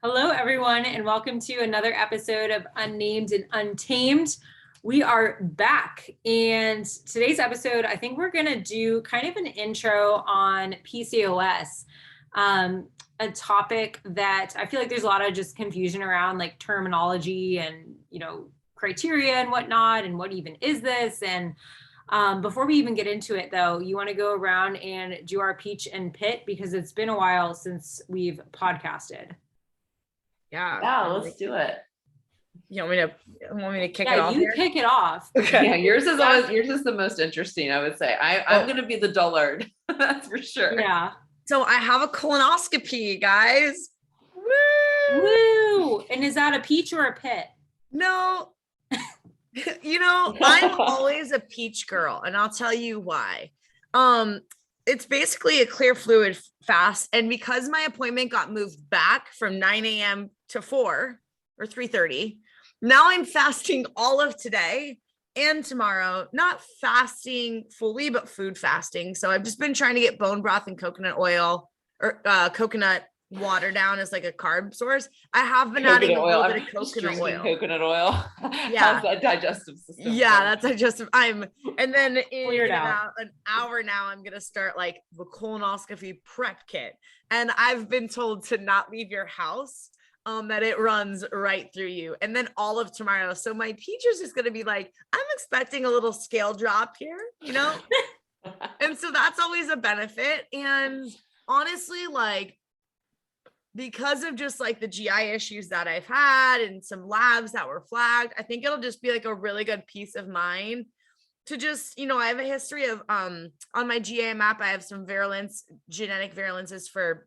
Hello, everyone, and welcome to another episode of Unnamed and Untamed. We are back, and today's episode, I think we're going to do kind of an intro on PCOS, a topic that I feel like there's a lot of just confusion around, like terminology and, criteria and whatnot, and what even is this? And before we even get into it, though, you want to go around and do our peach and pit because it's been a while since we've podcasted. Yeah, let's do it. You want me to kick it off? Yeah, you kick it off. Okay. Yeah, yours is the most interesting, I would say. I'm gonna be the dullard. That's for sure. Yeah. So I have a colonoscopy, guys. Woo! And is that a peach or a pit? No. I'm always a peach girl, and I'll tell you why. It's basically a clear fluid fast. And because my appointment got moved back from 9 a.m. to 4 or 3:30, now I'm fasting all of today and tomorrow, not fasting fully, but food fasting. So I've just been trying to get bone broth and coconut oil or coconut water down as like a carb source. I have been adding a little bit of coconut oil. Coconut oil. Yeah. How's that digestive system? Yeah, that's digestive. And then in out. about an hour now, I'm going to start like the colonoscopy prep kit. And I've been told to not leave your house, that it runs right through you. And then all of tomorrow. So my peach is just going to be like, I'm expecting a little scale drop here, And so that's always a benefit. And honestly, like, because of just like the GI issues that I've had and some labs that were flagged, I think it'll just be like a really good peace of mind to just, I have a history of, on my GA map, I have some genetic virulences for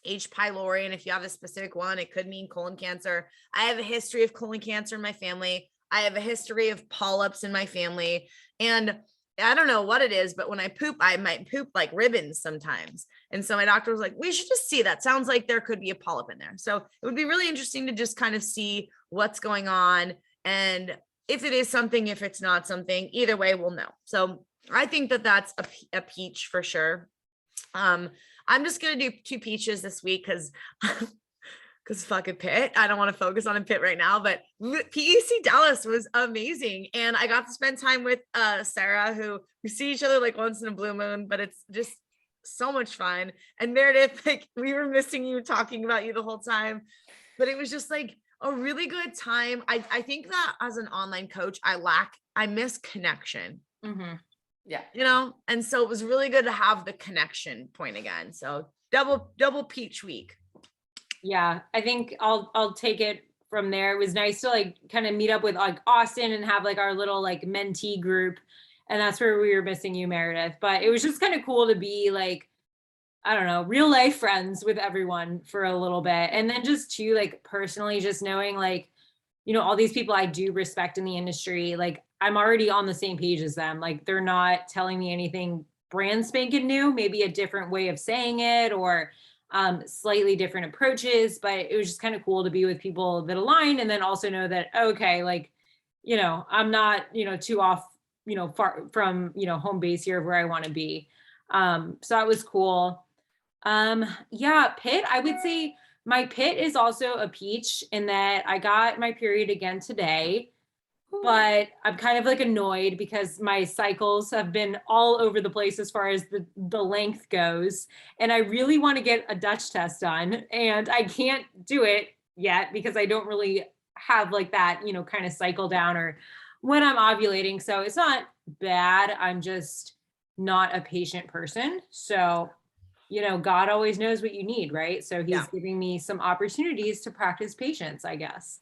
H. pylori. And if you have a specific one, it could mean colon cancer. I have a history of colon cancer in my family. I have a history of polyps in my family. And I don't know what it is, but when I poop, I might poop like ribbons sometimes. And so my doctor was like, we should just see. That sounds like there could be a polyp in there. So it would be really interesting to just kind of see what's going on. And if it is something, if it's not something, either way, we'll know. So I think that that's a peach for sure. I'm just going to do 2 peaches this week because fucking pit. I don't want to focus on a pit right now, but PEC Dallas was amazing. And I got to spend time with Sarah, who we see each other like once in a blue moon, but it's just so much fun. And Meredith, like we were missing you, talking about you the whole time, but it was just like a really good time. I think that as an online coach, I miss connection. Mm-hmm. Yeah. And so it was really good to have the connection point again. So double peach week. Yeah, I think I'll take it from there. It was nice to like kind of meet up with like Austin and have like our little like mentee group. And that's where we were missing you, Meredith. But it was just kind of cool to be like, I don't know, real life friends with everyone for a little bit. And then just to like personally just knowing like, all these people I do respect in the industry, like I'm already on the same page as them. Like they're not telling me anything brand spanking new, maybe a different way of saying it or slightly different approaches, but it was just kind of cool to be with people that align and then also know that, okay, like, I'm not, too off, far from, home base here of where I want to be. So that was cool. Yeah, pit, I would say my pit is also a peach in that I got my period again today, but I'm kind of like annoyed because my cycles have been all over the place as far as the length goes. And I really want to get a Dutch test done and I can't do it yet because I don't really have like that, kind of cycle down or when I'm ovulating. So it's not bad. I'm just not a patient person. So, God always knows what you need, right? So he's giving me some opportunities to practice patience, I guess.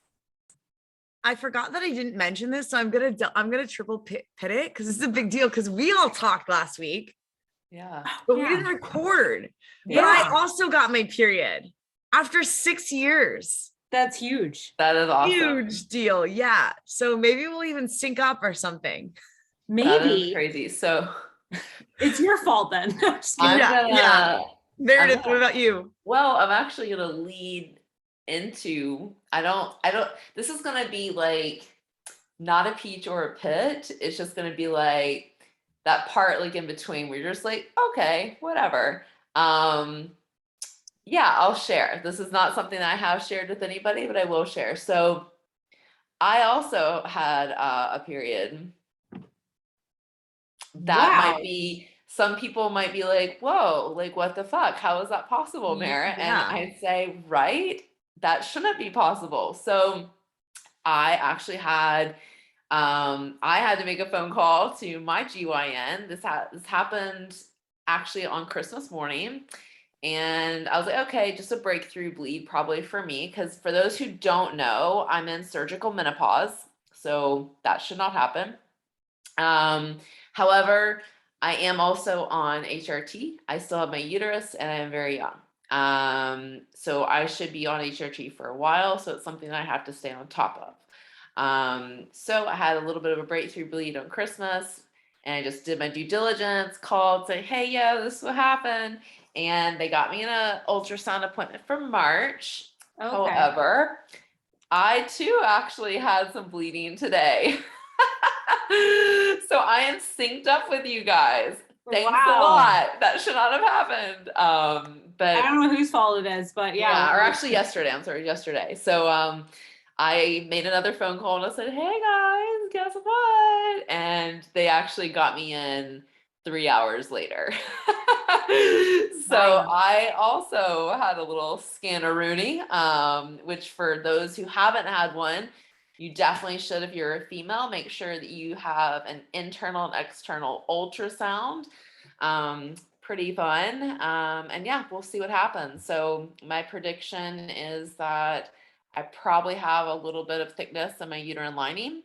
I forgot that I didn't mention this, so I'm gonna triple pit it because it's a big deal because we all talked last week. Yeah, but we didn't record. Yeah. But I also got my period after 6 years. That's huge. That is awesome. Huge deal. Yeah. So maybe we'll even sync up or something. Maybe. That is crazy. So it's your fault then. Meredith, what about you? Well, I'm actually gonna lead into this is gonna be like not a peach or a pit. It's just gonna be like that part like in between where you're just like, okay, whatever. Yeah, I'll share. This is not something that I have shared with anybody, but I will share. So I also had a period that Wow. might be, some people might be like, whoa, like what the fuck? How is that possible, Mara? And Yeah. I'd say, right, that shouldn't be possible. So I actually had, I had to make a phone call to my GYN. This happened actually on Christmas morning. And I was like, okay, just a breakthrough bleed probably for me. Because for those who don't know, I'm in surgical menopause. So that should not happen. However, I am also on HRT. I still have my uterus and I am very young. So I should be on HRT for a while. So it's something that I have to stay on top of. So I had a little bit of a breakthrough bleed on Christmas and I just did my due diligence, called, say, hey, yeah, this will happen. And they got me in an ultrasound appointment for March. Okay. However, I too actually had some bleeding today. So I am synced up with you guys. Thanks a Wow. lot. That should not have happened. But I don't know whose fault it is, but yeah. or actually yesterday. I'm sorry, yesterday. So I made another phone call and I said, hey guys, guess what? And they actually got me in 3 hours later. So Nice. I also had a little scanner-rooney, which for those who haven't had one, you definitely should. If you're a female, make sure that you have an internal and external ultrasound. Pretty fun. And yeah, we'll see what happens. So my prediction is that I probably have a little bit of thickness in my uterine lining.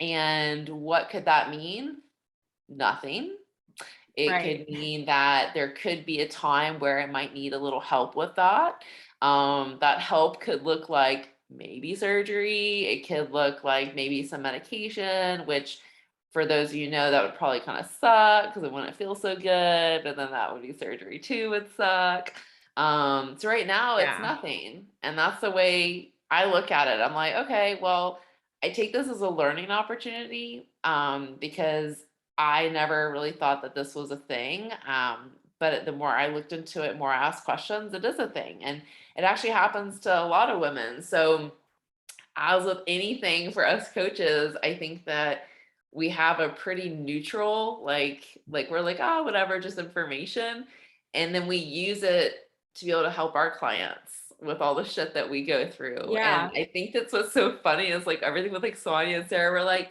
And what could that mean? Nothing. It Right. could mean that there could be a time where I might need a little help with that. That help could look like maybe surgery. It could look like maybe some medication, which for those of you know, that would probably kind of suck because it wouldn't feel so good, but then that would be surgery too, would suck. So right now it's Yeah. nothing. And that's the way I look at it. I'm like, okay, well, I take this as a learning opportunity because I never really thought that this was a thing. But the more I looked into it, more I asked questions, it is a thing. And it actually happens to a lot of women. So as with anything for us coaches, I think that we have a pretty neutral, like we're like, oh, whatever, just information. And then we use it to be able to help our clients with all the shit that we go through. Yeah. And I think that's what's so funny is like everything with like Sonia and Sarah, we're like,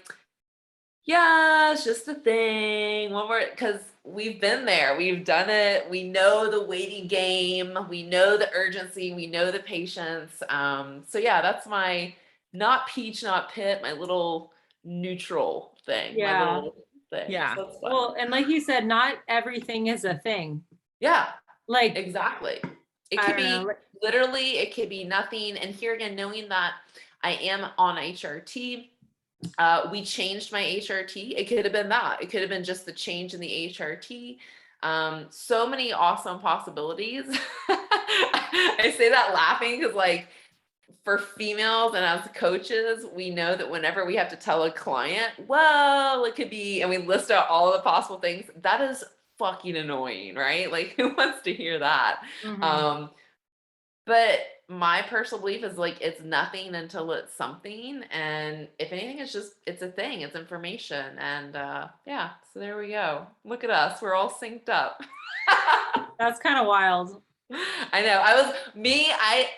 yeah, it's just a thing. One more, because we've been there, we've done it. We know the waiting game, we know the urgency, we know the patience. So yeah, that's my not peach, not pit, my little neutral thing, my Yeah. little thing. Yeah. So it's fun. Well, and like you said, not everything is a thing. Yeah, Like, exactly. It I could don't be know. literally, it could be nothing. And here again, knowing that I am on HRT, we changed my HRT. It could have been that. It could have been just the change in the HRT. So many awesome possibilities. I say that laughing because like for females and as coaches, we know that whenever we have to tell a client, well, it could be, and we list out all of the possible things, that is fucking annoying, right? Like who wants to hear that? Mhm. But my personal belief is like it's nothing until it's something. And if anything, it's a thing, it's information. And yeah, so there we go. Look at us. We're all synced up. That's kind of wild. I know.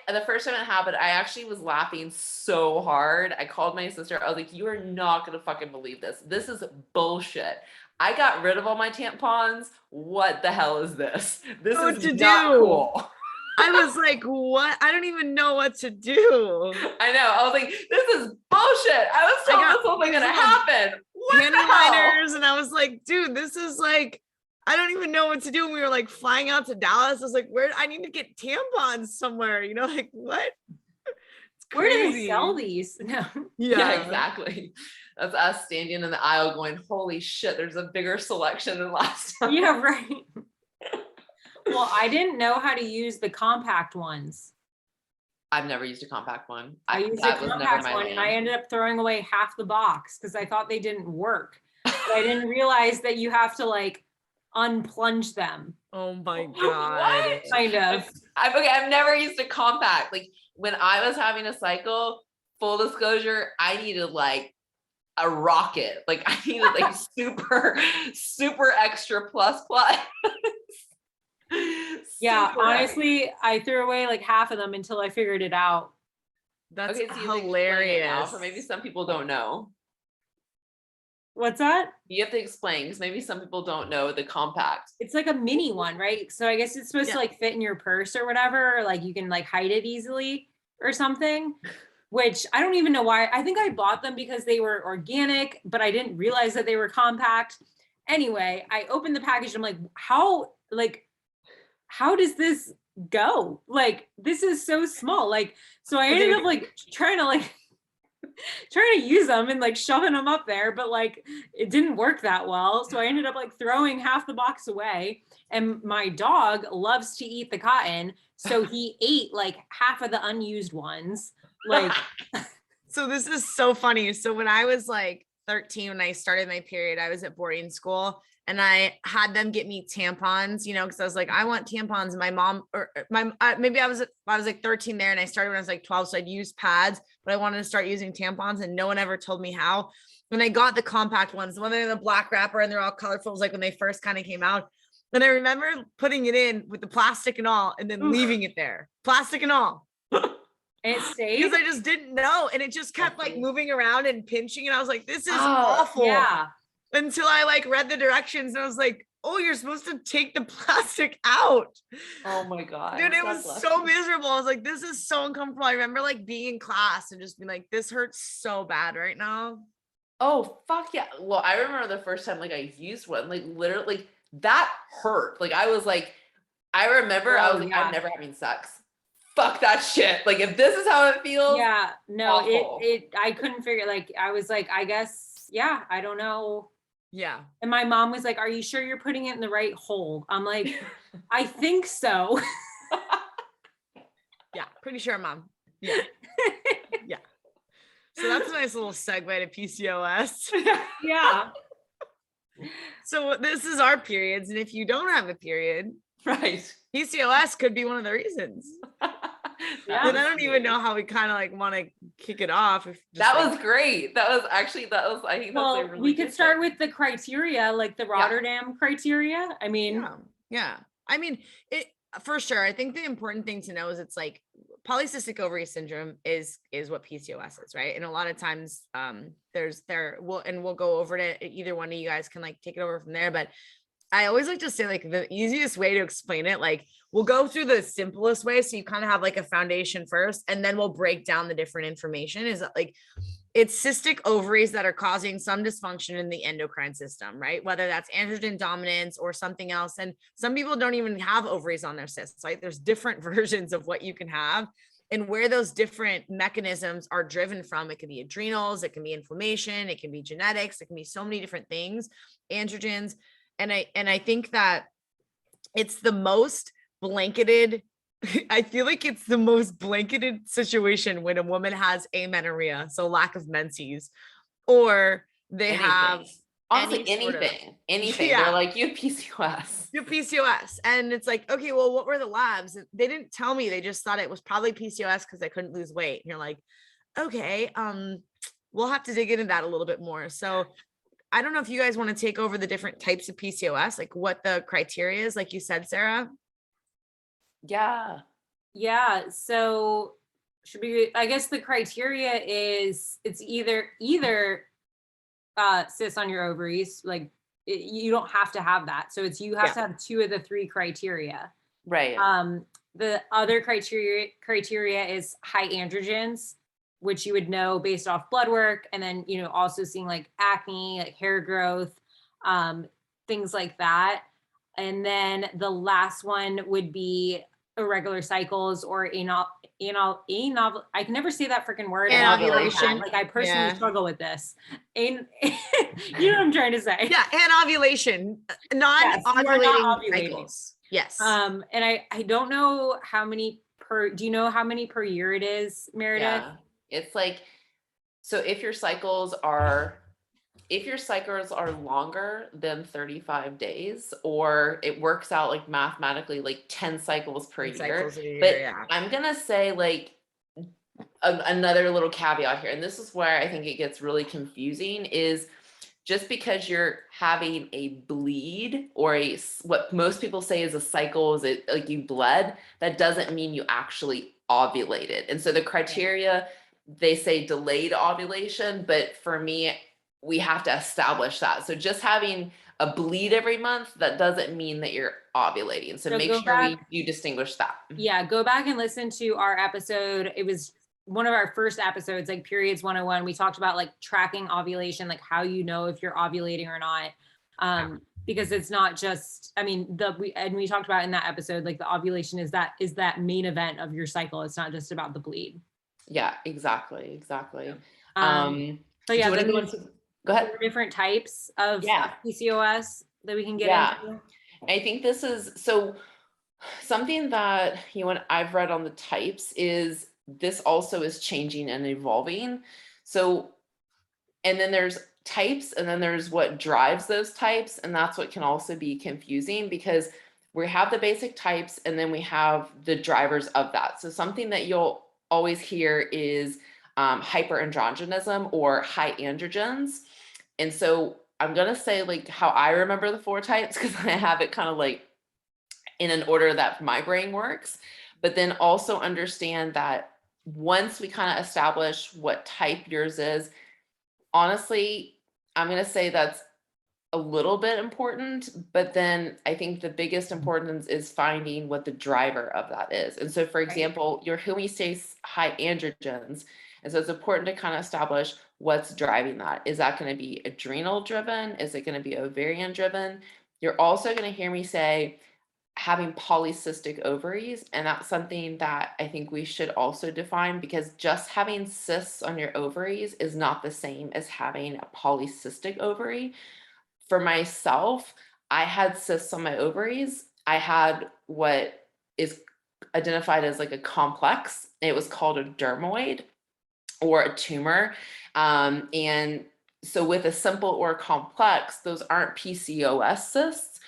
The first time it happened, I actually was laughing so hard. I called my sister. I was like, you are not going to fucking believe this. This is bullshit. I got rid of all my tampons. What the hell is this? This What is to not do? cool. I was like, what? I don't even know what to do. I know. I was like, this is bullshit. I was told this whole thing gonna happen. What Panty the hell? liners, and I was like, dude, this is like, I don't even know what to do. And we were like flying out to Dallas. I was like, where? I need to get tampons somewhere. You know, like what? It's Where do they crazy. sell these? No. Yeah, exactly. That's us standing in the aisle going, holy shit, there's a bigger selection than last time. Yeah, right. Well, I didn't know how to use the compact ones. I've never used a compact one. I used a That was never compact my one and lane. I ended up throwing away half the box because I thought they didn't work. But I didn't realize that you have to like unplunge them. Oh my God. What? Kind of. I've never used a compact. Like when I was having a cycle, full disclosure, I needed like a rocket. Like I needed like super extra plus. Yeah, Super honestly, I threw away like half of them until I figured it out. That's okay, so you have to explain it now, hilarious. for maybe some people don't know. What's that? You have to explain because maybe some people don't know the compact. It's like a mini one, right? So I guess it's supposed to like fit in your purse or whatever, or like you can like hide it easily or something, which I don't even know why. I think I bought them because they were organic, but I didn't realize that they were compact. Anyway, I opened the package. I'm like, how does this go? Like, this is so small. Like, so I ended up like trying to use them and like shoving them up there, but like it didn't work that well. So I ended up like throwing half the box away. And my dog loves to eat the cotton. So he ate like half of the unused ones. Like, so this is so funny. So when I was like 13, when I started my period, I was at boarding school and I had them get me tampons, you know, because I was like, I want tampons. And my mom, or maybe I was like 13 there, and I started when I was like 12. So I'd use pads, but I wanted to start using tampons, and no one ever told me how. When I got the compact ones, the one in the black wrapper and they're all colorful, it was like when they first kind of came out. And I remember putting it in with the plastic and all, and then leaving it there, plastic and all. and it stayed Because I just didn't know. And it just kept like moving around and pinching. And I was like, this is awful. Yeah. Until I like read the directions and I was like, oh, you're supposed to take the plastic out. Oh my God. Dude, it was so miserable. I was like, this is so uncomfortable. I remember like being in class and just being like, this hurts so bad right now. Oh, fuck yeah. Well, I remember the first time like I used one, like literally like, that hurt. Like I was like, I remember I was like, I'm never having sex. Fuck that shit. Like if this is how it feels. Yeah, no, awful. I couldn't figure, like, I was like, I guess, yeah, I don't know. Yeah. And my mom was like, are you sure you're putting it in the right hole? I'm like, I think so. Yeah, pretty sure, Mom. Yeah. Yeah. So that's a nice little segue to PCOS. Yeah. So this is our periods. And if you don't have a period, right, PCOS could be one of the reasons. Yeah. And I don't even know how we kind of like want to kick it off. That was great. I think that's a really we could good start thing. with the criteria, like the Rotterdam criteria. I mean, yeah. I mean, it for sure. I think the important thing to know is it's like polycystic ovary syndrome is what PCOS is, right? And a lot of times we'll go over it. Either one of you guys can like take it over from there. But I always like to say like the easiest way to explain it, like we'll go through the simplest way. So you kind of have like a foundation first, and then we'll break down the different information. Is that like it's cystic ovaries that are causing some dysfunction in the endocrine system, right? Whether that's androgen dominance or something else. And some people don't even have ovaries on their cysts, right? There's different versions of what you can have and where those different mechanisms are driven from. It can be adrenals, it can be inflammation, it can be genetics, it can be so many different things, androgens. And I think that it's the most blanketed, I feel like it's the most blanketed situation when a woman has amenorrhea, so lack of menses, or they have honestly anything. Yeah. They're like, you have PCOS. You have PCOS. And it's like, okay, well, what were the labs? They didn't tell me. They just thought it was probably PCOS because I couldn't lose weight. And you're like, okay, we'll have to dig into that a little bit more. So I don't know if you guys want to take over the different types of PCOS, like what the criteria is, like you said, Sarah. Yeah. So I guess the criteria is it's either cysts on your ovaries, like you don't have to have that. So it's, you have to have 2 of the 3 criteria. Right. The other criteria is high androgens, which you would know based off blood work. And then, also seeing like acne, like hair growth, things like that. And then the last one would be irregular cycles or I can never say that freaking word. Anovulation. Like I personally struggle with this. You know what I'm trying to say? Yeah, anovulation, non-ovulating cycles. Yes. And I don't know how many do you know how many per year it is, Meredith? Yeah. It's like, so if your cycles are if your cycles are longer than 35 days, or it works out like mathematically like 10 cycles per 10 year, cycles a year, but yeah. I'm gonna say like another little caveat here, and this is where I think it gets really confusing, is just because you're having a bleed or what most people say is a cycle, is it like you bled, that doesn't mean you actually ovulated. And so the criteria, they say delayed ovulation, but for me, we have to establish that. So just having a bleed every month, that doesn't mean that you're ovulating. So make sure you distinguish that. Yeah, go back and listen to our episode. It was one of our first episodes, like Periods 101. We talked about like tracking ovulation, like how you know if you're ovulating or not. Because it's not just, I mean, we talked about in that episode, like the ovulation is that main event of your cycle. It's not just about the bleed. Yeah, exactly. So yeah, go ahead. Different types of PCOS that we can get into. I think this is so something that I've read on the types is this also is changing and evolving. So, and then there's types, and then there's what drives those types, and that's what can also be confusing, because we have the basic types and then we have the drivers of that. So something that you'll always hear is hyperandrogenism or high androgens. And so I'm going to say like how I remember the 4 types, because I have it kind of like in an order that my brain works, but then also understand that once we kind of establish what type yours is, honestly, I'm going to say that's a little bit important, but then I think the biggest importance is finding what the driver of that is. And so, for example, your homeostasis high androgens. And so it's important to kind of establish what's driving that. Is that going to be adrenal driven? Is it going to be ovarian driven? You're also going to hear me say having polycystic ovaries. And that's something that I think we should also define, because just having cysts on your ovaries is not the same as having a polycystic ovary. For myself, I had cysts on my ovaries. I had what is identified as like a complex. It was called a dermoid or a tumor. And so with a simple or a complex, those aren't PCOS cysts.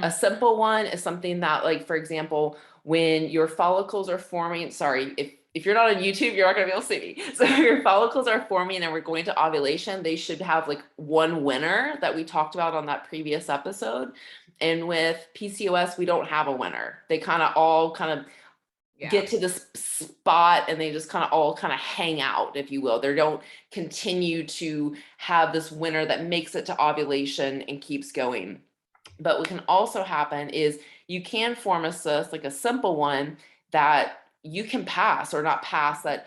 A simple one is something that, like, for example, when your follicles are forming, if you're not on YouTube, you're not going to be able to see me. So your follicles are forming and we're going to ovulation, they should have like one winner that we talked about on that previous episode. And with PCOS, we don't have a winner. They all get to this spot and they just all hang out, if you will. They don't continue to have this winner that makes it to ovulation and keeps going. But what can also happen is you can form a cyst, like a simple one, that you can pass or not pass, that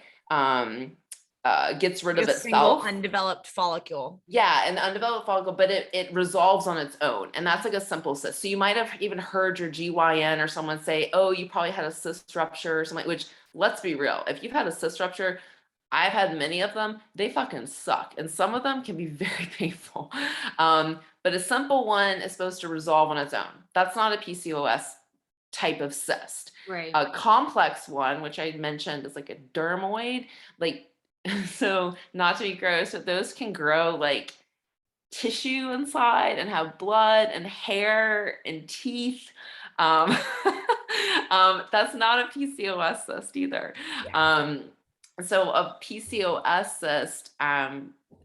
gets rid of itself. Undeveloped follicle. Yeah, an undeveloped follicle, but it resolves on its own. And that's like a simple cyst. So you might have even heard your GYN or someone say, oh, you probably had a cyst rupture or something, which, let's be real, if you've had a cyst rupture, I've had many of them, they fucking suck. And some of them can be very painful. But a simple one is supposed to resolve on its own. That's not a PCOS type of cyst. Right. A complex one, which I mentioned, is like a dermoid. Like, so not to be gross, but those can grow like tissue inside and have blood and hair and teeth. That's not a PCOS cyst either. Yeah. So a PCOS cyst,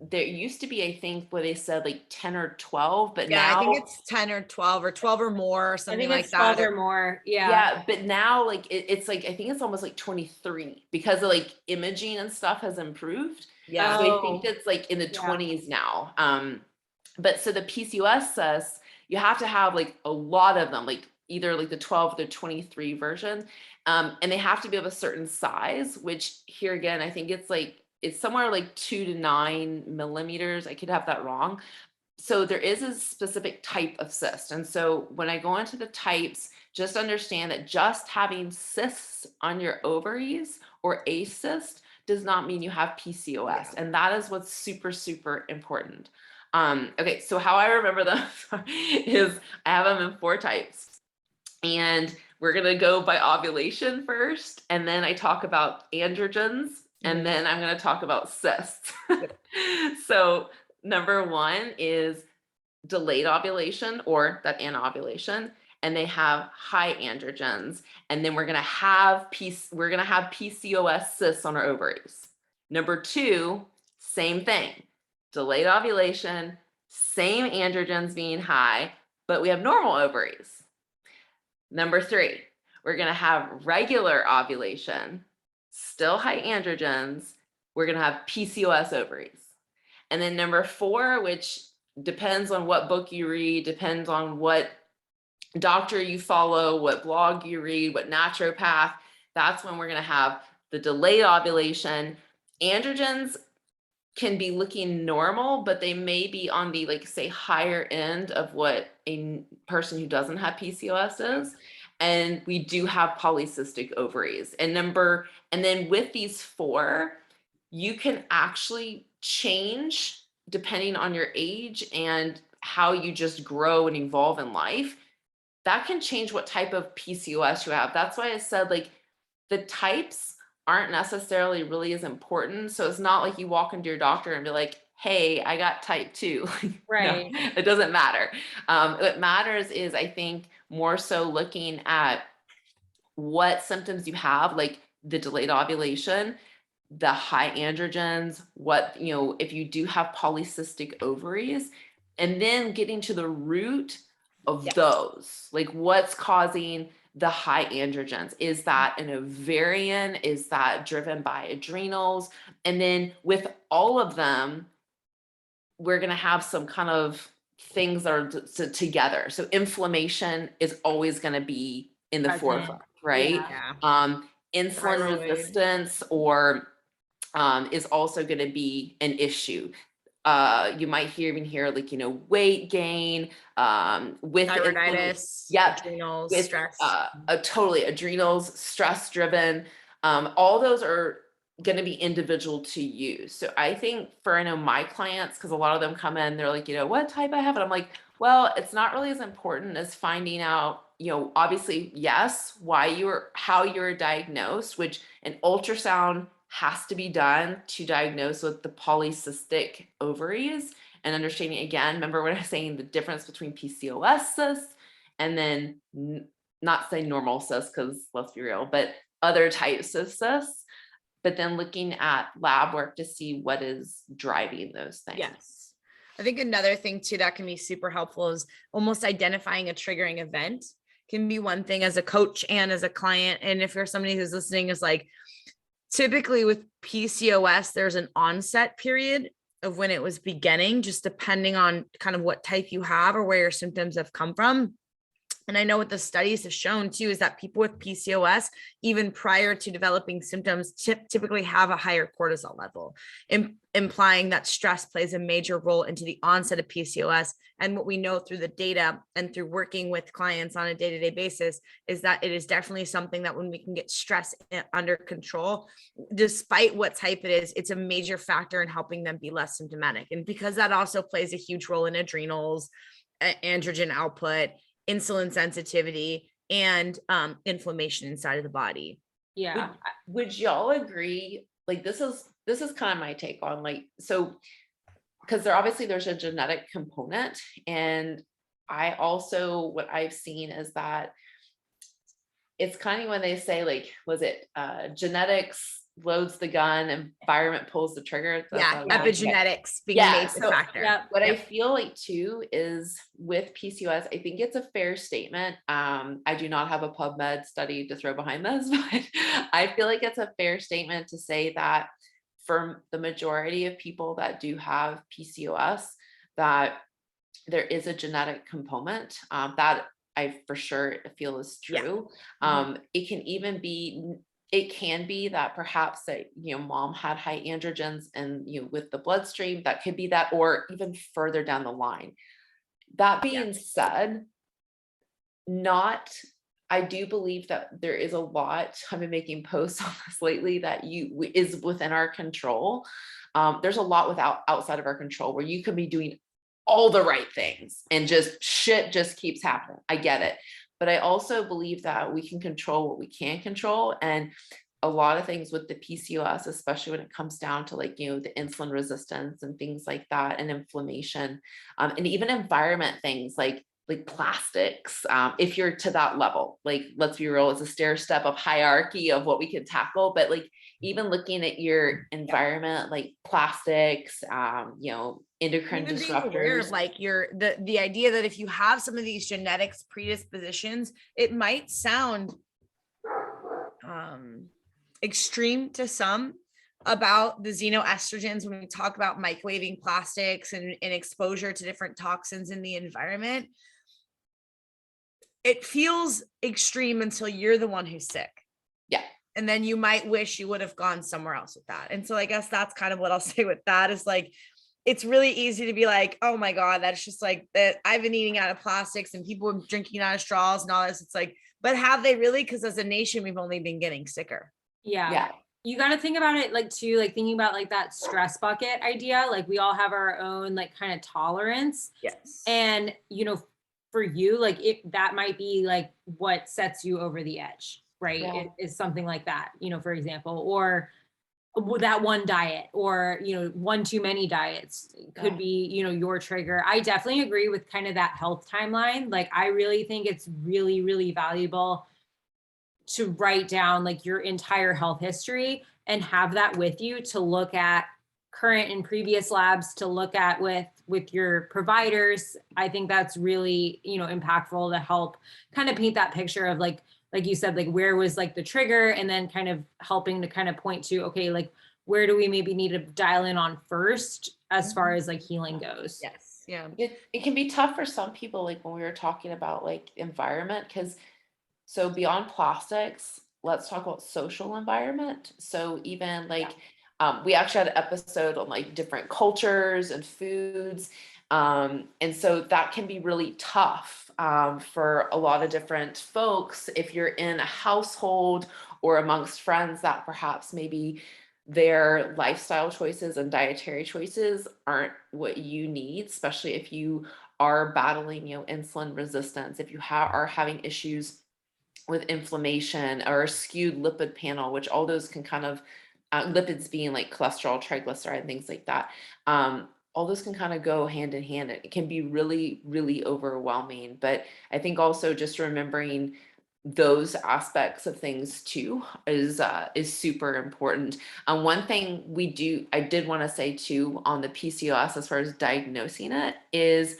there used to be, I think, where they said like 10 or 12, but now I think it's 10 or 12 or 12 or more or something like that. 12 or more. Yeah. Yeah. But now like it's like, I think it's almost like 23 because of like imaging and stuff has improved. Yeah. So I think it's like in the 20s now. But so the PCOS cysts, you have to have like a lot of them, like either like the 12 or the 23 version. And they have to be of a certain size, which here again, I think it's somewhere like 2 to 9 millimeters. I could have that wrong. So there is a specific type of cyst. And so when I go into the types, just understand that just having cysts on your ovaries or a cyst does not mean you have PCOS. Yeah. And that is what's super, super important. Okay, so how I remember them is I have them in 4 types. And we're going to go by ovulation first. And then I talk about androgens. And then I'm going to talk about cysts. So Number one is delayed ovulation or that anovulation, and they have high androgens. And then we're gonna have PCOS cysts on our ovaries. Number two, same thing, delayed ovulation, same androgens being high, but we have normal ovaries. Number three, we're gonna have regular ovulation, still high androgens, we're gonna have PCOS ovaries. And then number four, which depends on what book you read, depends on what doctor you follow, what blog you read, what naturopath, that's when we're gonna have the delayed ovulation. Androgens can be looking normal, but they may be on the, like, say, higher end of what a person who doesn't have PCOS is. And we do have polycystic ovaries. And then with these four, you can actually change depending on your age and how you just grow and evolve in life. That can change what type of PCOS you have. That's why I said, like, the types aren't necessarily really as important. So it's not like you walk into your doctor and be like, hey, I got type 2. Right. No, it doesn't matter. What matters is, I think, more so looking at what symptoms you have, like the delayed ovulation, the high androgens, if you do have polycystic ovaries, and then getting to the root of those, like what's causing the high androgens. Is that an ovarian? Is that driven by adrenals? And then with all of them, we're going to have some kind of things that are together. So inflammation is always going to be in the forefront, right? Yeah. Insulin Thyroid. resistance is also going to be an issue. You might even hear like, weight gain, with Thyroiditis, adrenals, with, stress. totally adrenals, stress driven. All those are going to be individual to you. So I think I know my clients, because a lot of them come in, they're like, what type I have? And I'm like, well, it's not really as important as finding out, obviously, yes, how you're diagnosed, which an ultrasound has to be done to diagnose with the polycystic ovaries, and understanding, again, remember what I was saying, the difference between PCOS cysts and then not saying normal cysts, because let's be real, but other types of cysts, but then looking at lab work to see what is driving those things. Yes. I think another thing too that can be super helpful is almost identifying a triggering event. Can be one thing as a coach and as a client. And if you're somebody who's listening, is like, typically with PCOS, there's an onset period of when it was beginning, just depending on kind of what type you have or where your symptoms have come from. And I know what the studies have shown too, is that people with PCOS, even prior to developing symptoms, typically have a higher cortisol level, implying that stress plays a major role into the onset of PCOS. And what we know through the data and through working with clients on a day-to-day basis is that it is definitely something that when we can get stress under control, despite what type it is, it's a major factor in helping them be less symptomatic. And because that also plays a huge role in adrenals, androgen output, insulin sensitivity, and inflammation inside of the body. Yeah. Would y'all agree? Like, this is kind of my take on, like, so, because there's a genetic component, and what I've seen is that it's kind of when they say, like, was it genetics loads the gun, environment pulls the trigger. Epigenetics being a major factor. I feel like too is with PCOS, I think it's a fair statement. I do not have a PubMed study to throw behind this, but I feel like it's a fair statement to say that for the majority of people that do have PCOS, that there is a genetic component that I for sure feel is true. It can be that perhaps that, mom had high androgens and, with the bloodstream, that could be that, or even further down the line. That being said, I do believe that there is a lot, I've been making posts on this lately, that is within our control. There's a lot outside of our control, where you could be doing all the right things and shit just keeps happening. I get it. But I also believe that we can control what we can control. And a lot of things with the PCOS, especially when it comes down to like, the insulin resistance and things like that, and inflammation, and even environment things like plastics. If you're to that level, like, let's be real, it's a stair step of hierarchy of what we can tackle. But like, even looking at your environment, like plastics, endocrine Even being aware of disruptors. like the idea that if you have some of these genetics predispositions, it might sound extreme to some about the xenoestrogens when we talk about microwaving plastics and exposure to different toxins in the environment. It feels extreme until you're the one who's sick. Yeah. And then you might wish you would have gone somewhere else with that. And so I guess that's kind of what I'll say with that is like, it's really easy to be like, oh my God, that's just like that. I've been eating out of plastics and people are drinking out of straws and all this. It's like, but have they really? Because as a nation, we've only been getting sicker. Yeah. You got to think about it like too, like thinking about like that stress bucket idea. Like we all have our own like kind of tolerance. Yes. And, for you, like that might be like what sets you over the edge, right? Yeah. It is something like that, for example, or that one diet, or, one too many diets could be, your trigger. I definitely agree with kind of that health timeline. Like, I really think it's really, really valuable to write down like your entire health history and have that with you to look at current and previous labs, to look at with your providers. I think that's really, impactful to help kind of paint that picture of like you said, like where was like the trigger, and then kind of helping to kind of point to, okay, like where do we maybe need to dial in on first as far as like healing goes. Yes. Yeah. It can be tough for some people, like when we were talking about like environment, because so beyond plastics, let's talk about social environment. So even like, we actually had an episode on like different cultures and foods. And so that can be really tough for a lot of different folks if you're in a household or amongst friends that perhaps maybe their lifestyle choices and dietary choices aren't what you need, especially if you are battling, insulin resistance, if you are having issues with inflammation or a skewed lipid panel, which all those can kind of, lipids being like cholesterol, triglyceride, things like that. All those can kind of go hand in hand. It can be really, really overwhelming. But I think also just remembering those aspects of things too is super important. One thing I did want to say too on the PCOS as far as diagnosing it is,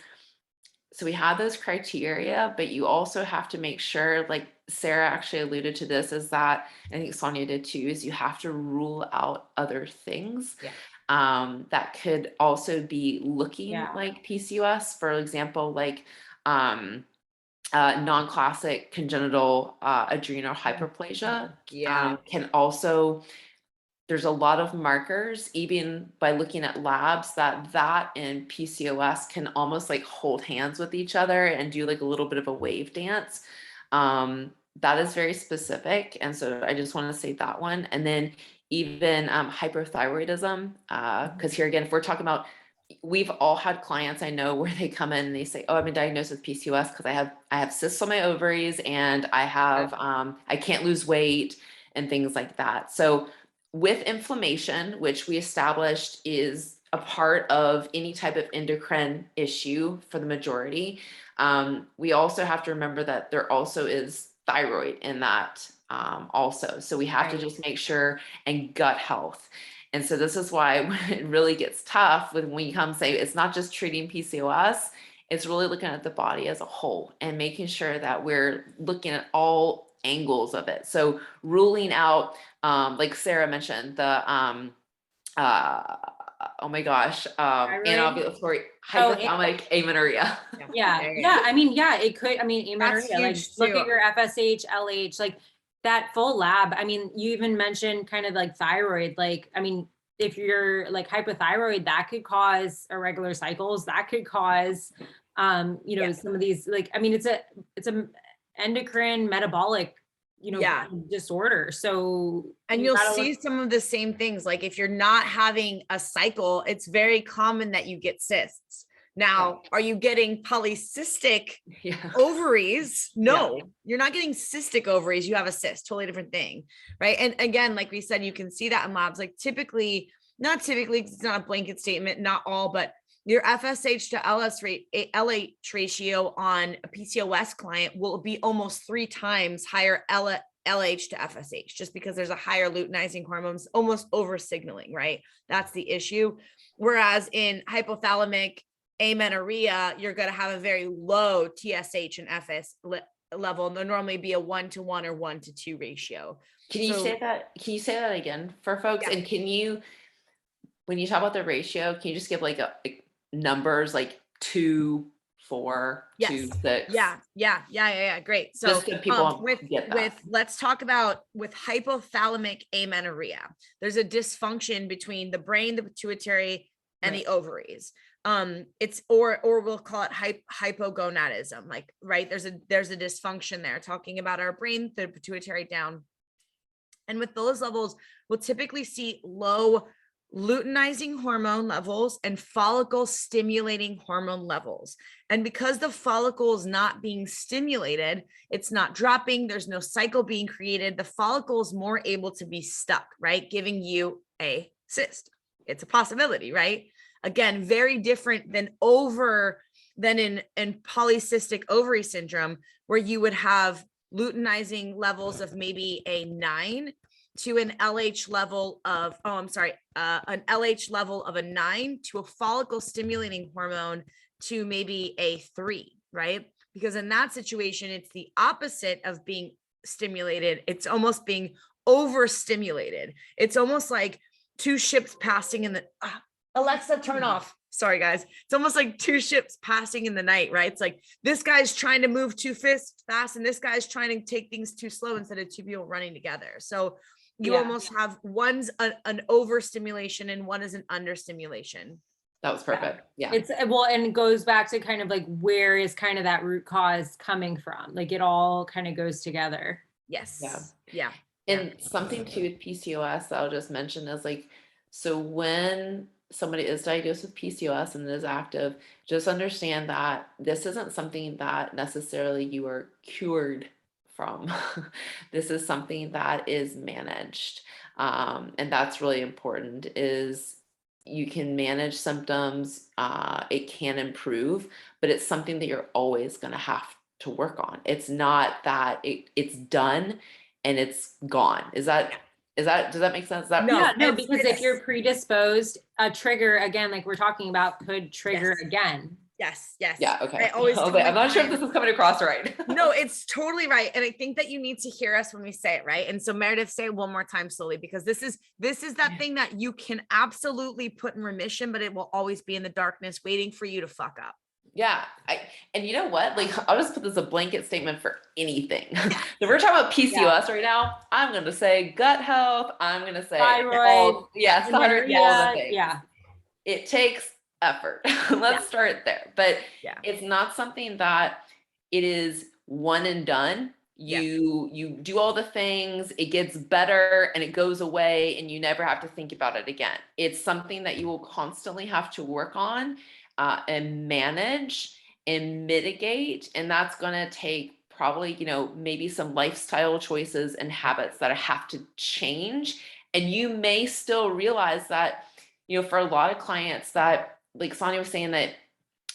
so we have those criteria, but you also have to make sure, like Sarah actually alluded to this, is that, I think Sonia did too, is you have to rule out other things that could also be looking like PCOS. For example, like non-classic congenital adrenal hyperplasia can also, there's a lot of markers, even by looking at labs, that and PCOS can almost like hold hands with each other and do like a little bit of a wave dance. That is very specific. And so I just want to say that one. And then even hyperthyroidism, because here again, if we're talking about, we've all had clients I know where they come in and they say, oh, I've been diagnosed with PCOS because I have cysts on my ovaries and I have, I can't lose weight and things like that. So with inflammation, which we established is a part of any type of endocrine issue for the majority, we also have to remember that there also is thyroid in that also. So we have to just make sure, and gut health. And so this is why when it really gets tough when you come say it's not just treating PCOS, it's really looking at the body as a whole and making sure that we're looking at all angles of it. So ruling out, like Sarah mentioned, the oh my gosh, anovulatory hypothalamic amenorrhea. I mean, it could, I mean, amenorrhea, like look at your FSH, LH, like that full lab. I mean, you even mentioned kind of like thyroid, like, I mean, if you're like hypothyroid, that could cause irregular cycles, that could cause, some of these, like, I mean, it's a endocrine metabolic disorder. So, and you'll see some of the same things. Like if you're not having a cycle, it's very common that you get cysts. Now, are you getting polycystic Yeah. ovaries? No, you're not getting cystic ovaries. You have a cyst, totally different thing, right? And again, like we said, you can see that in labs. Like not typically, it's not a blanket statement, not all, but your FSH to LH ratio on a PCOS client will be almost 3 times higher LH to FSH, just because there's a higher luteinizing hormones, almost over signaling, right? That's the issue. Whereas in hypothalamic amenorrhea, you're going to have a very low TSH and FS level, and there'll normally be a 1-to-1 or 1-to-2 ratio. Can you say that? Can you say that again for folks? Yeah. And can you, when you talk about the ratio, can you just give like numbers like 2, 4, Yes. 2, 6? Yeah. Great. So just so people get that. Let's talk about with hypothalamic amenorrhea. There's a dysfunction between the brain, the pituitary, and the ovaries. It's or we'll call it hypogonadism. Like, right, there's a dysfunction there, talking about our brain, the pituitary down. And with those levels, we'll typically see low luteinizing hormone levels and follicle stimulating hormone levels. And because the follicle is not being stimulated, it's not dropping, there's no cycle being created, the follicle is more able to be stuck, right? Giving you a cyst. It's a possibility, right? Again, very different than in polycystic ovary syndrome, where you would have luteinizing levels of maybe a 9 to an LH level of, an LH level of a 9 to a follicle stimulating hormone to maybe a 3, right? Because in that situation, it's the opposite of being stimulated. It's almost being overstimulated. It's almost like 2 ships passing in the, Alexa, turn off. Sorry, guys. It's almost like 2 ships passing in the night, right? It's like this guy's trying to move too fast and this guy's trying to take things too slow instead of 2 people running together. So you almost have one's an overstimulation and one is an understimulation. That was perfect. Yeah. It's well, and it goes back to kind of like, where is kind of that root cause coming from? Like, it all kind of goes together. Yes. Yeah. And something too with PCOS that I'll just mention is like, so when somebody is diagnosed with PCOS and is active, just understand that this isn't something that necessarily you are cured from. This is something that is managed. And that's really important, is you can manage symptoms, it can improve, but it's something that you're always going to have to work on. It's not that it's done and it's gone. Does that make sense? No, because if you're predisposed, a trigger, again, like we're talking about, could trigger again. Yes. Yeah. Okay. I always I'm not sure if this is coming across right. No, it's totally right. And I think that you need to hear us when we say it, right? And so Meredith, say it one more time slowly, because this is that thing that you can absolutely put in remission, but it will always be in the darkness waiting for you to fuck up. Yeah. And you know what? Like, I'll just put this as a blanket statement for anything. So we're talking about PCOS right now. I'm going to say gut health. I'm going to say thyroid. Thyroid, all the things. Yeah. It takes effort. Let's start there. But it's not something that it is one and done. You do all the things, it gets better and it goes away and you never have to think about it again. It's something that you will constantly have to work on and manage and mitigate. And that's going to take probably, maybe some lifestyle choices and habits that have to change. And you may still realize that, for a lot of clients that, like Sonia was saying, that,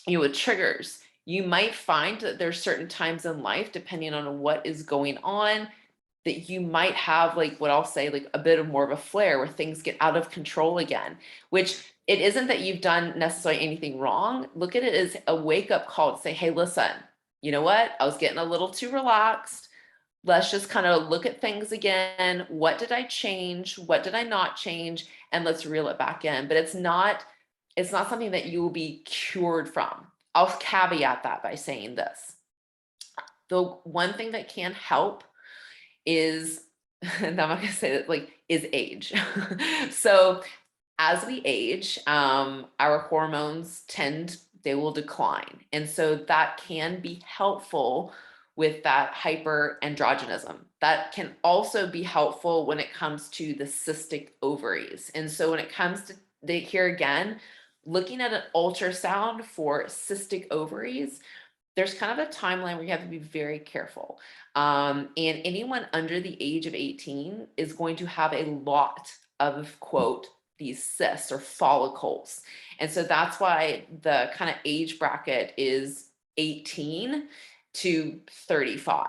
with triggers, you might find that there's certain times in life, depending on what is going on, that you might have, like, what I'll say, like a bit of more of a flare where things get out of control again, which it isn't that you've done necessarily anything wrong. Look at it as a wake up call to say, hey, listen, you know what? I was getting a little too relaxed. Let's just kind of look at things again. What did I change? What did I not change? And let's reel it back in. But it's not something that you will be cured from. I'll caveat that by saying this. The one thing that can help is, and I'm not going to say that, like, is age. So as we age, our hormones they will decline. And so that can be helpful with that hyperandrogenism. That can also be helpful when it comes to the cystic ovaries. And so when it comes to here again, looking at an ultrasound for cystic ovaries, there's kind of a timeline where you have to be very careful. And anyone under the age of 18 is going to have a lot of, quote, these cysts or follicles. And so that's why the kind of age bracket is 18 to 35.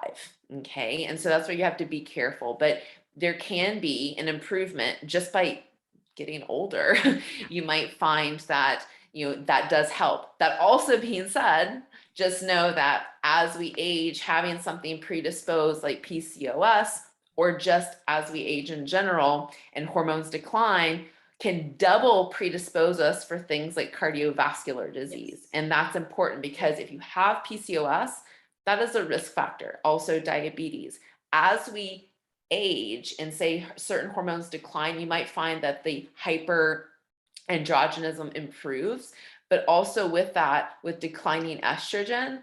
Okay. And so that's where you have to be careful. But there can be an improvement just by getting older. You might find that, that does help. That also being said, just know that as we age, having something predisposed like PCOS, or just as we age in general and hormones decline, can double predispose us for things like cardiovascular disease. Yes. And that's important because if you have PCOS, that is a risk factor. Also diabetes. As we age and say certain hormones decline, you might find that the hyperandrogenism improves, but also with that, with declining estrogen,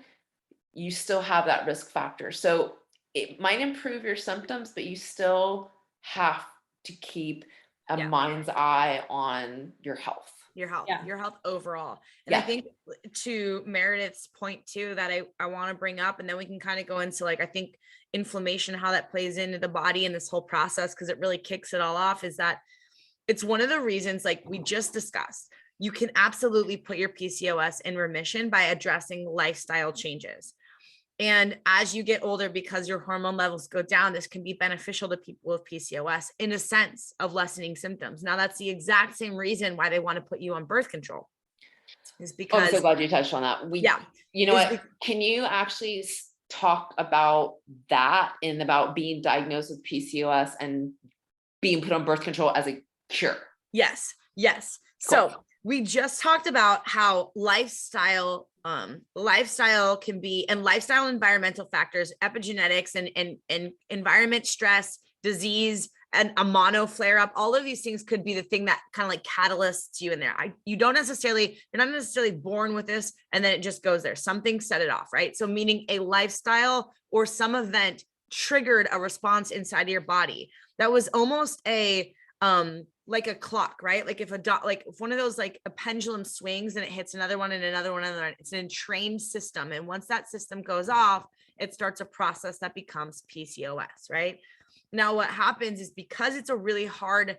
you still have that risk factor. So it might improve your symptoms, but you still have to keep a mind's eye on your health. Your health overall. And Yeah. I think to Meredith's point too, that I want to bring up, and then we can kind of go into like, I think inflammation, how that plays into the body and this whole process, because it really kicks it all off, is that it's one of the reasons, like we just discussed, you can absolutely put your PCOS in remission by addressing lifestyle changes. And as you get older, because your hormone levels go down, this can be beneficial to people with PCOS in a sense of lessening symptoms. Now, that's the exact same reason why they want to put you on birth control. Is because I'm so glad you touched on that. You know what? Can you actually talk about that and about being diagnosed with PCOS and being put on birth control as a cure? Yes. Cool. So we just talked about how lifestyle can be, and lifestyle environmental factors, epigenetics and environment, stress, disease, and a mono flare up. All of these things could be the thing that kind of like catalysts you in there. You're not necessarily born with this and then it just goes there. Something set it off, right? So meaning a lifestyle or some event triggered a response inside of your body that was almost like a clock, right? Like if one of those, like a pendulum swings and it hits another one and another one, it's an entrained system. And once that system goes off, it starts a process that becomes PCOS, right? Now, what happens is, because it's a really hard,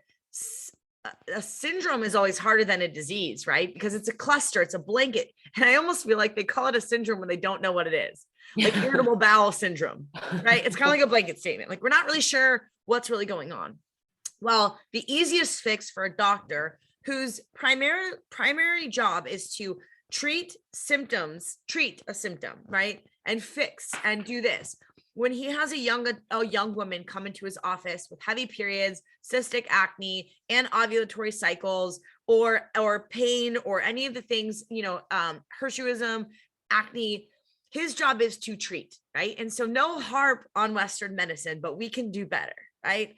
a syndrome is always harder than a disease, right? Because it's a cluster, it's a blanket. And I almost feel like they call it a syndrome when they don't know what it is. Like irritable bowel syndrome, right? It's kind of like a blanket statement. Like we're not really sure what's really going on. Well, the easiest fix for a doctor whose primary job is to treat a symptom, right? And fix and do this. When he has a young woman come into his office with heavy periods, cystic acne, and ovulatory cycles, or pain, or any of the things, hirsutism, acne, his job is to treat, right? And so no harp on Western medicine, but we can do better, right?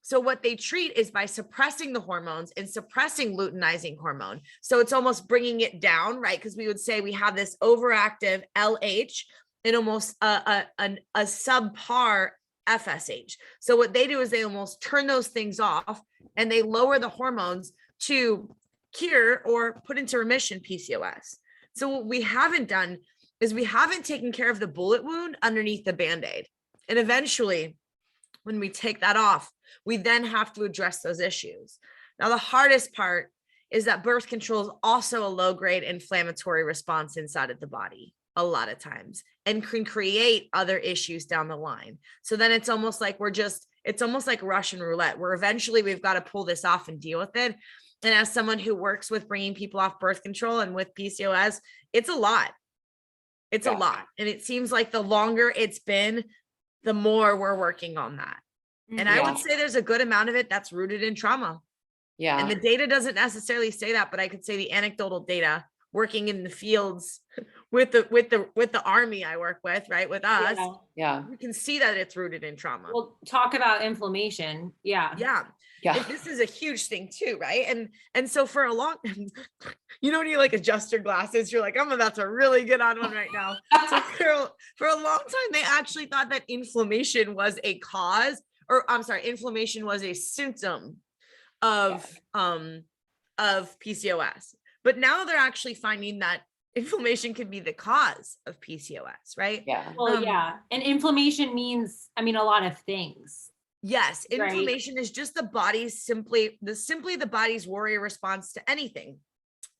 So what they treat is by suppressing the hormones and suppressing luteinizing hormone. So it's almost bringing it down, right? Because we would say we have this overactive LH and almost a subpar FSH. So what they do is they almost turn those things off and they lower the hormones to cure or put into remission PCOS. So what we haven't done is we haven't taken care of the bullet wound underneath the Band-Aid. And eventually, when we take that off, we then have to address those issues. Now, the hardest part is that birth control is also a low-grade inflammatory response inside of the body a lot of times, and can create other issues down the line. So then it's almost like it's almost like Russian roulette, where eventually we've got to pull this off and deal with it. And as someone who works with bringing people off birth control and with PCOS, it's a lot. It's a lot. And it seems like the longer it's been, the more we're working on that. And I would say there's a good amount of it that's rooted in trauma. Yeah. And the data doesn't necessarily say that, but I could say the anecdotal data working in the fields with the army I work with, right? With us. Yeah. You can see that it's rooted in trauma. We'll talk about inflammation. Yeah. And this is a huge thing too, right? And so for a long, when you like adjust your glasses, you're like, I'm about to really get on one right now. So for a long time, they actually thought that inflammation was a cause, inflammation was a symptom of PCOS. But now they're actually finding that inflammation can be the cause of PCOS, right? Yeah. Well, yeah. And inflammation means, I mean, a lot of things. Yes, Right. inflammation is just the body's simply the body's warrior response to anything.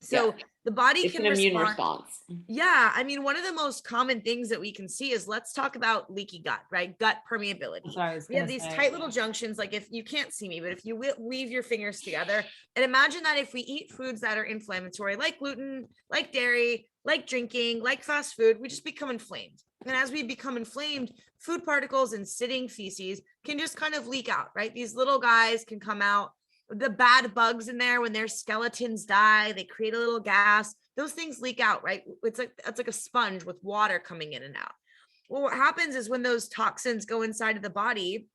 So the body It's can an immune respond. response. Yeah, I mean, one of the most common things that we can see is, let's talk about leaky gut, right? Gut permeability. That's what I was We have gonna these say, tight little junctions, like, if you can't see me, but if you weave your fingers together and imagine that if we eat foods that are inflammatory, like gluten, like dairy, like drinking, like fast food, we just become inflamed. And as we become inflamed, food particles and sitting feces can just kind of leak out, right? These little guys can come out. The bad bugs in there, when their skeletons die, they create a little gas. Those things leak out, right? It's like a sponge with water coming in and out. Well, what happens is when those toxins go inside of the body,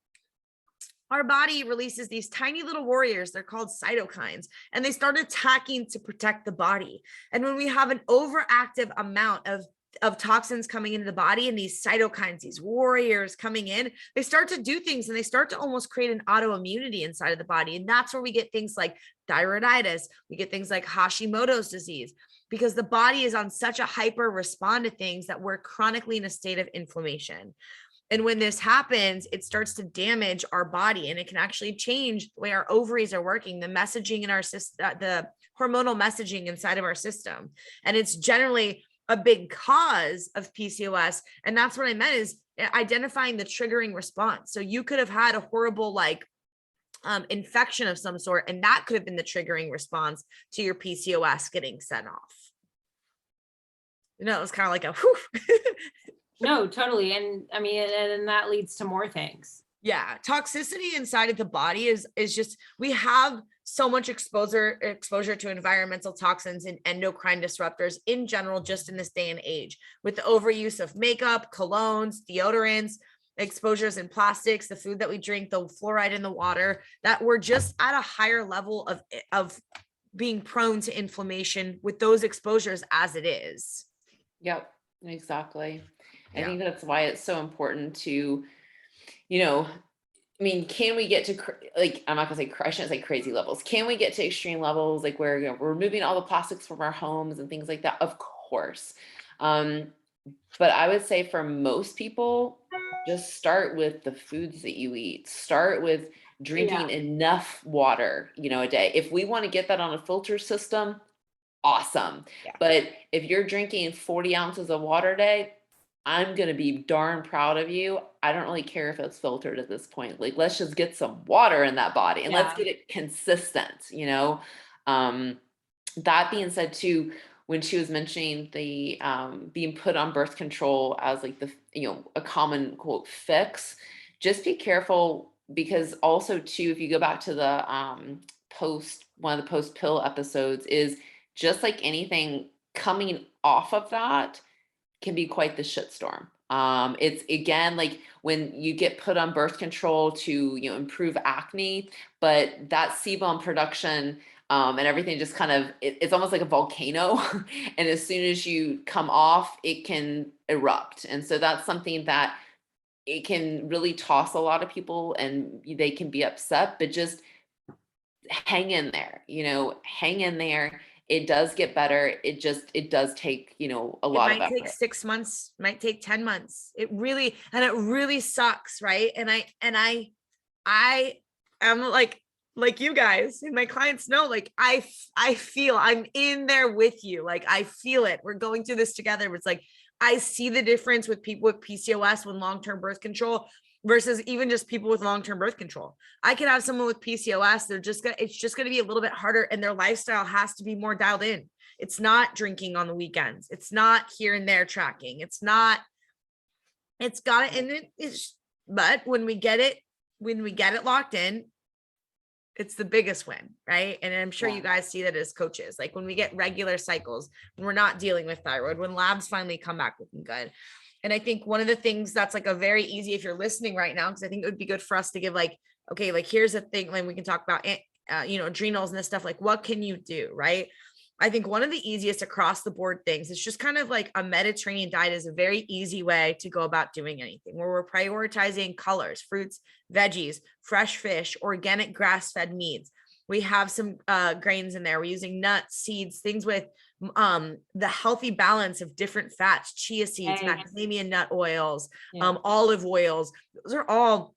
our body releases these tiny little warriors. They're called cytokines, and they start attacking to protect the body. And when we have an overactive amount of toxins coming into the body, and these cytokines, these warriors coming in, they start to do things, and they start to almost create an autoimmunity inside of the body. And that's where we get things like thyroiditis. We get things like Hashimoto's disease, because the body is on such a hyper respond to things that we're chronically in a state of inflammation. And when this happens, it starts to damage our body, and it can actually change the way our ovaries are working, the messaging in our system, the hormonal messaging inside of our system. And it's generally a big cause of PCOS. And that's what I meant, is identifying the triggering response. So you could have had a horrible infection of some sort, and that could have been the triggering response to your PCOS getting set off. It was kind of like a whew. No, totally. And I mean, and that leads to more things. Yeah, toxicity inside of the body is just, we have so much exposure to environmental toxins and endocrine disruptors in general, just in this day and age, with the overuse of makeup, colognes, deodorants, exposures in plastics, the food that we drink, the fluoride in the water, that we're just at a higher level of being prone to inflammation with those exposures as it is. Yep, exactly. I Yeah. think that's why it's so important to, I mean, can we get to I'm not gonna say, I shouldn't say crazy levels. Can we get to extreme levels, like where we're removing all the plastics from our homes and things like that? Of course. But I would say for most people, just start with the foods that you eat. Start with drinking enough water, a day. If we want to get that on a filter system, awesome. Yeah. But if you're drinking 40 ounces of water a day, I'm going to be darn proud of you. I don't really care if it's filtered at this point. Like, let's just get some water in that body, and let's get it consistent, That being said too, when she was mentioning the being put on birth control as like the, a common quote fix, just be careful, because also too, if you go back to the one of the post pill episodes, is just like anything, coming off of that can be quite the shitstorm. It's again, like when you get put on birth control to, improve acne, but that sebum production and everything just kind of, it's almost like a volcano. And as soon as you come off, it can erupt. And so that's something that it can really toss a lot of people, and they can be upset, but just hang in there, hang in there. It does get better. It does take, a lot of effort. It might take 6 months, might take 10 months. It really sucks. Right. And I am like you guys and my clients know, like, I feel, I'm in there with you. Like, I feel it. We're going through this together. It's like, I see the difference with people with PCOS when long-term birth control versus even just people with long-term birth control. I could have someone with PCOS. It's just going to be a little bit harder, and their lifestyle has to be more dialed in. It's not drinking on the weekends. It's not here and there tracking. It's got it. And but when we get it locked in, it's the biggest win, right? And I'm sure you guys see that as coaches, like when we get regular cycles, when we're not dealing with thyroid, when labs finally come back looking good. And I think one of the things that's like a very easy, if you're listening right now, because I think it would be good for us to give here's a thing, like we can talk about, adrenals and this stuff, like what can you do, right? I think one of the easiest across the board things is just kind of like a Mediterranean diet is a very easy way to go about doing anything, where we're prioritizing colors, fruits, veggies, fresh fish, organic grass-fed meats. We have some grains in there. We're using nuts, seeds, things with the healthy balance of different fats, chia seeds, macadamia nut oils, olive oils. Those are all,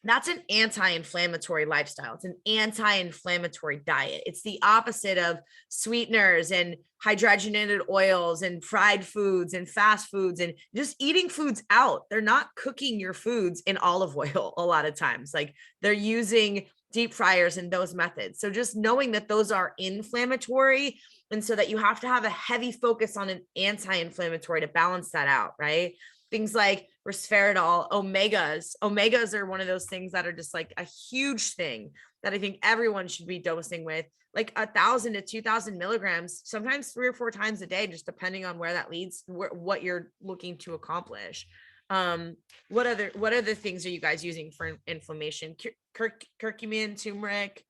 that's an anti-inflammatory lifestyle. It's an anti-inflammatory diet. It's the opposite of sweeteners and hydrogenated oils and fried foods and fast foods and just eating foods out. They're not cooking your foods in olive oil a lot of times. Like they're using deep fryers and those methods. So just knowing that those are inflammatory, and so that you have to have a heavy focus on an anti-inflammatory to balance that out, right? Things like resveratrol, omegas are one of those things that are just like a huge thing that I think everyone should be dosing with, like 1,000 to 2,000 milligrams, sometimes 3 or 4 times a day, just depending on where that leads, what you're looking to accomplish. What other things are you guys using for inflammation? Curcumin, turmeric?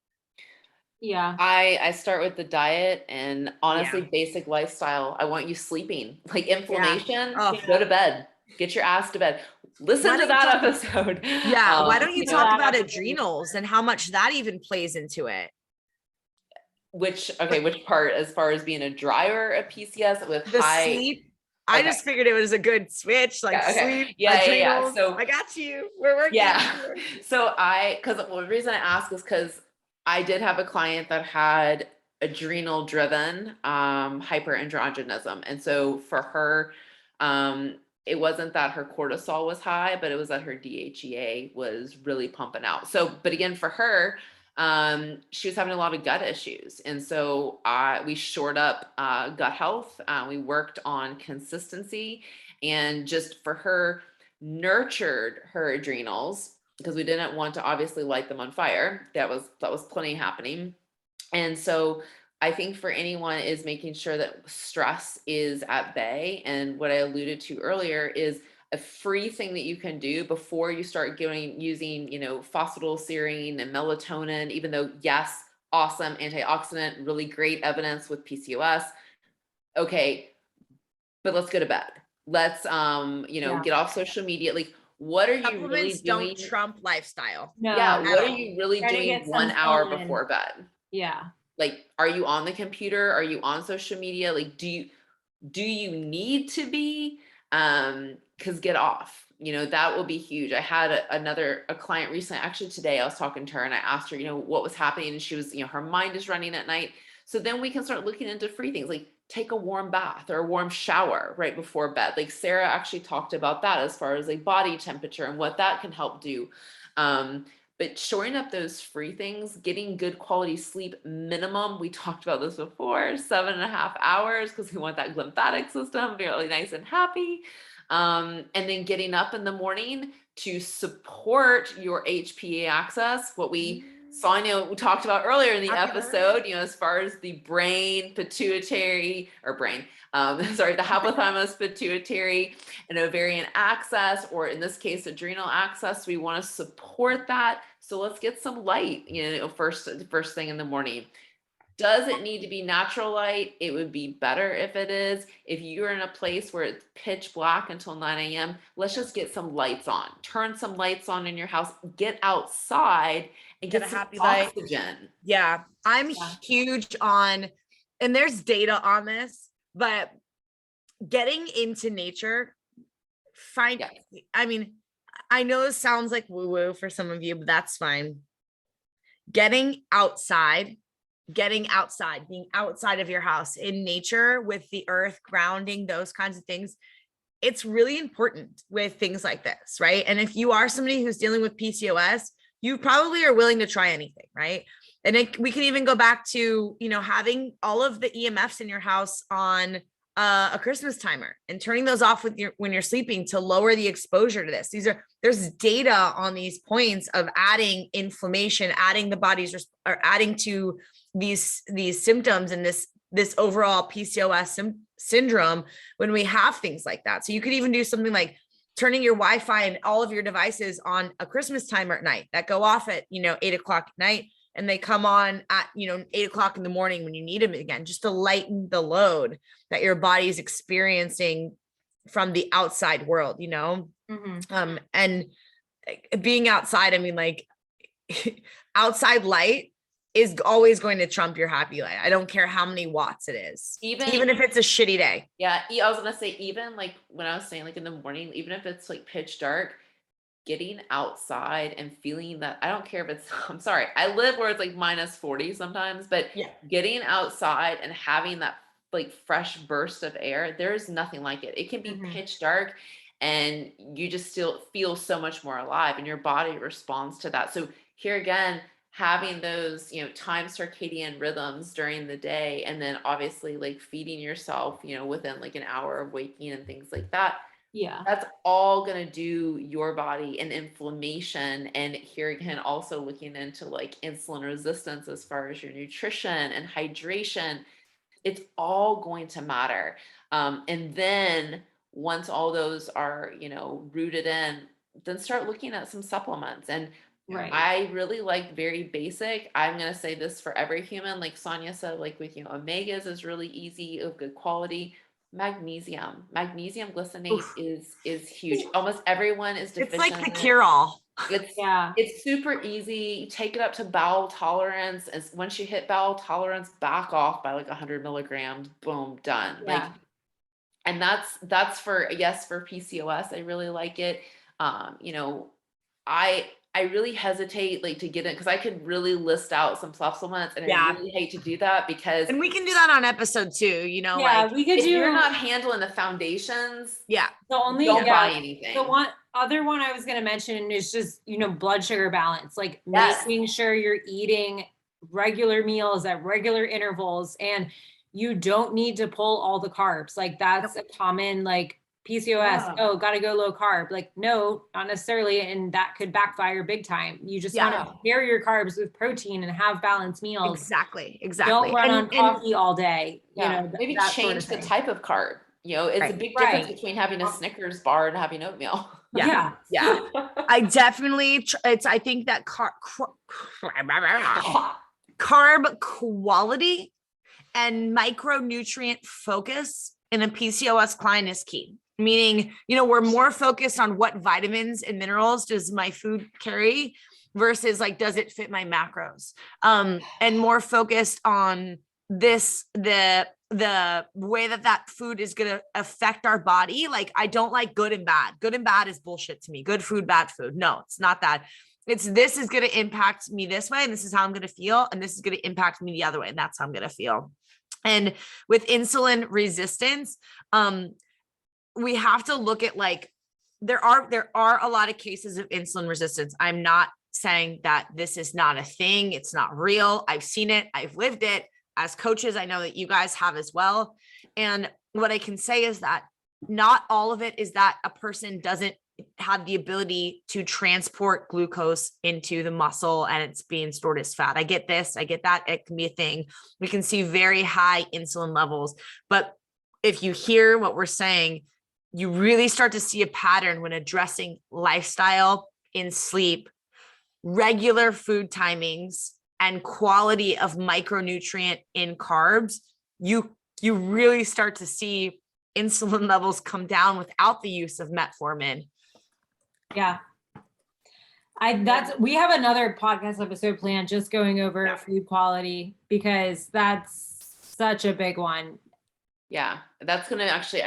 Yeah. I start with the diet and honestly, basic lifestyle. I want you sleeping. Like inflammation, go to bed. Get your ass to bed. Listen to that episode. Yeah. Why don't you talk about adrenals and how much that even plays into it? Which part, as far as being a driver of PCOS with the high sleep? I just figured it was a good switch, like sleep, adrenals. So I got you. We're working. So because the reason I ask is because I did have a client that had adrenal driven hyperandrogenism. And so for her, it wasn't that her cortisol was high, but it was that her DHEA was really pumping out. So, but again, for her, she was having a lot of gut issues. And so we shored up gut health. We worked on consistency, and just for her, nurtured her adrenals, because we didn't want to obviously light them on fire. That was plenty happening. And so I think for anyone is making sure that stress is at bay. And what I alluded to earlier is a free thing that you can do before you start using, phosphatidylserine and melatonin, even though, yes, awesome antioxidant, really great evidence with PCOS. Okay, but let's go to bed. Let's, get off social media. Like, what are you really doing? Don't trump lifestyle. No, yeah. What are you really doing 1 hour before bed? Yeah. Like, are you on the computer? Are you on social media? Like, do you need to be? Cause get off, that will be huge. I had a client recently, actually today, I was talking to her and I asked her, what was happening. And she was, her mind is running at night. So then we can start looking into free things, like take a warm bath or a warm shower right before bed. Like Sarah actually talked about that as far as like body temperature and what that can help do. But shoring up those free things, getting good quality sleep minimum. We talked about this before, 7.5 hours, because we want that lymphatic system really nice and happy. And then getting up in the morning to support your HPA axis, what we saw, we talked about earlier in the episode, as far as the brain, pituitary, the hypothalamus, pituitary, and ovarian axis, or in this case, adrenal axis. We want to support that. So let's get some light, first thing in the morning. Does it need to be natural light? It would be better if it is. If you're in a place where it's pitch black until 9 a.m., let's just get some lights on. Turn some lights on in your house. Get outside and get some oxygen. Yeah, I'm huge on, and there's data on this, but getting into nature, I know this sounds like woo-woo for some of you, but that's fine. Getting outside, being outside of your house in nature with the earth, grounding, those kinds of things. It's really important with things like this, right? And if you are somebody who's dealing with PCOS, you probably are willing to try anything, right? And we can even go back to, having all of the EMFs in your house on a Christmas timer and turning those off when you're sleeping to lower the exposure to this. There's data on these points of adding inflammation, adding the body's, or adding to these symptoms and this overall PCOS syndrome when we have things like that. So you could even do something like turning your Wi-Fi and all of your devices on a Christmas timer at night that go off at, 8 o'clock at night, and they come on at, 8 o'clock in the morning when you need them again, just to lighten the load that your body's experiencing from the outside world, and being outside, outside light is always going to trump your happy life. I don't care how many watts it is. Even if it's a shitty day. Yeah. I was going to say, even like when I was saying like in the morning, even if it's like pitch dark, getting outside and feeling that, I don't care if it's, I'm sorry, I live where it's like -40 sometimes, but getting outside and having that like fresh burst of air, there's nothing like it. It can be pitch dark and you just still feel so much more alive and your body responds to that. So here again, having those, time circadian rhythms during the day, and then obviously like feeding yourself, within like an hour of waking and things like that. Yeah. That's all going to do your body and inflammation. And here again, also looking into like insulin resistance as far as your nutrition and hydration, it's all going to matter. And then once all those are, rooted in, then start looking at some supplements. And Right. I really like very basic. I'm going to say this for every human, like Sonia said, like with, omegas is really easy, of good quality. Magnesium glycinate is huge. Almost everyone is deficient. It's like the cure-all. It's super easy. You take it up to bowel tolerance, and once you hit bowel tolerance, back off by like 100 milligrams. Boom, done. And that's for PCOS. I really like it. I really hesitate like to get it because I could really list out some supplements, and I really hate to do that because. And we can do that on episode 2. We could do. You're not handling the foundations. Don't buy anything. The other one I was going to mention is just blood sugar balance, like making sure you're eating regular meals at regular intervals, and you don't need to pull all the carbs. Like that's a common like. PCOS, gotta go low carb. Like, no, not necessarily. And that could backfire big time. You just want to pair your carbs with protein and have balanced meals. Exactly. Don't run on coffee all day. Maybe change the type of carb. It's a big difference between having a Snickers bar and having oatmeal. Yeah. I definitely, I think that carb quality and micronutrient focus in a PCOS client is key. Meaning, we're more focused on what vitamins and minerals does my food carry versus like, does it fit my macros? And more focused on the way that food is going to affect our body. Like, I don't like good and bad. Good and bad is bullshit to me. Good food, bad food. No, it's not that. This is going to impact me this way. And this is how I'm going to feel. And this is going to impact me the other way. And that's how I'm going to feel. And with insulin resistance, we have to look at like, there are a lot of cases of insulin resistance. I'm not saying that this is not a thing. It's not real. I've seen it. I've lived it. As coaches, I know that you guys have as well. And what I can say is that not all of it is that a person doesn't have the ability to transport glucose into the muscle and it's being stored as fat. I get this. I get that. It can be a thing. We can see very high insulin levels, but if you hear what we're saying, you really start to see a pattern when addressing lifestyle, in sleep, regular food timings, and quality of micronutrient in carbs. You really start to see insulin levels come down without the use of metformin. Yeah. We have another podcast episode planned just going over food quality because that's such a big one. Yeah, that's going to actually,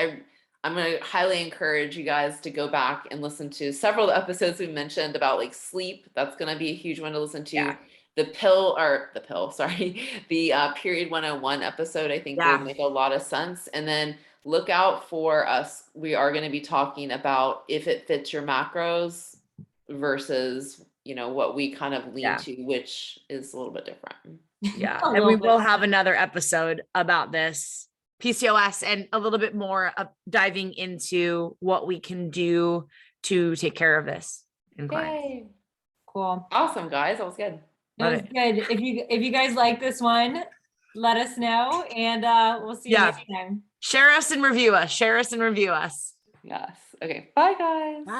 I'm going to highly encourage you guys to go back and listen to several of the episodes we mentioned about like sleep. That's going to be a huge one to listen to. Yeah. The period 101 episode, I think will make a lot of sense. And then look out for us. We are going to be talking about if it fits your macros versus, what we kind of lean to, which is a little bit different. Yeah. And we will have another episode about this PCOS and a little bit more diving into what we can do to take care of this in clients. Cool. Awesome, guys. That was good. It was good. If you guys like this one, let us know and we'll see you next time. Share us and review us. Yes. Okay. Bye, guys. Bye.